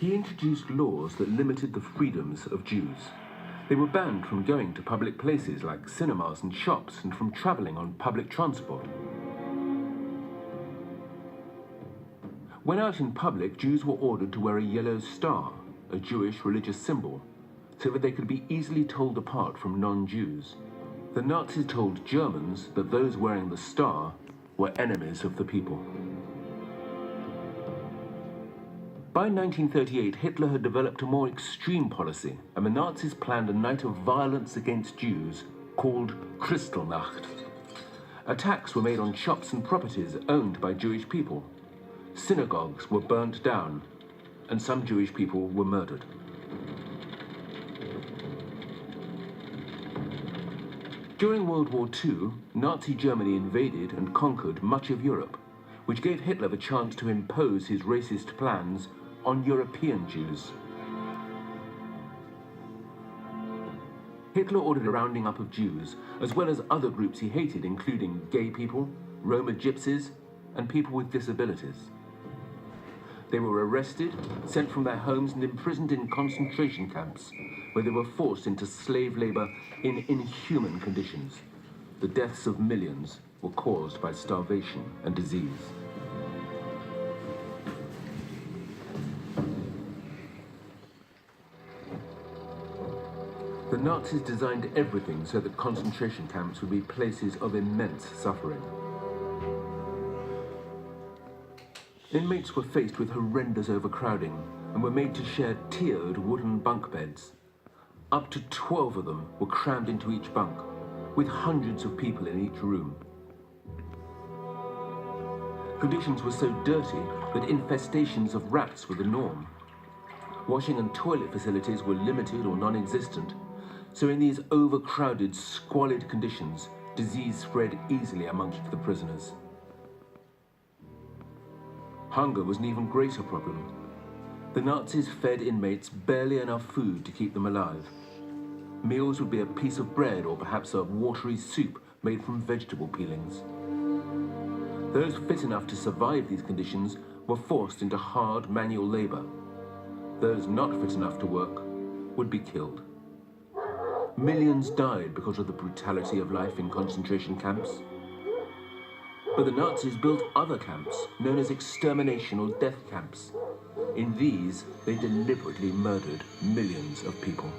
He introduced laws that limited the freedoms of Jews. They were banned from going to public places like cinemas and shops and from traveling on public transport. When out in public, Jews were ordered to wear a yellow star, a Jewish religious symbol, so that they could be easily told apart from non-Jews. The Nazis told Germans that those wearing the star were enemies of the people. By 1938, Hitler had developed a more extreme policy, and the Nazis planned a night of violence against Jews called Kristallnacht. Attacks were made on shops and properties owned by Jewish people. Synagogues were burnt down, and some Jewish people were murdered. During World War II, Nazi Germany invaded and conquered much of Europe, which gave Hitler the chance to impose his racist plans on European Jews. Hitler ordered a rounding up of Jews, as well as other groups he hated, including gay people, Roma gypsies, and people with disabilities. They were arrested, sent from their homes, and imprisoned in concentration camps, where they were forced into slave labor in inhuman conditions. The deaths of millions were caused by starvation and disease. The Nazis designed everything so that concentration camps would be places of immense suffering. Inmates were faced with horrendous overcrowding and were made to share tiered wooden bunk beds. Up to 12 of them were crammed into each bunk, with hundreds of people in each room. Conditions were so dirty that infestations of rats were the norm. Washing and toilet facilities were limited or non-existent, so in these overcrowded, squalid conditions, disease spread easily amongst the prisoners. Hunger was an even greater problem. The Nazis fed inmates barely enough food to keep them alive. Meals would be a piece of bread or perhaps a watery soup made from vegetable peelings. Those fit enough to survive these conditions were forced into hard manual labor. Those not fit enough to work would be killed. Millions died because of the brutality of life in concentration camps. But the Nazis built other camps, known as extermination or death camps. In these, they deliberately murdered millions of people.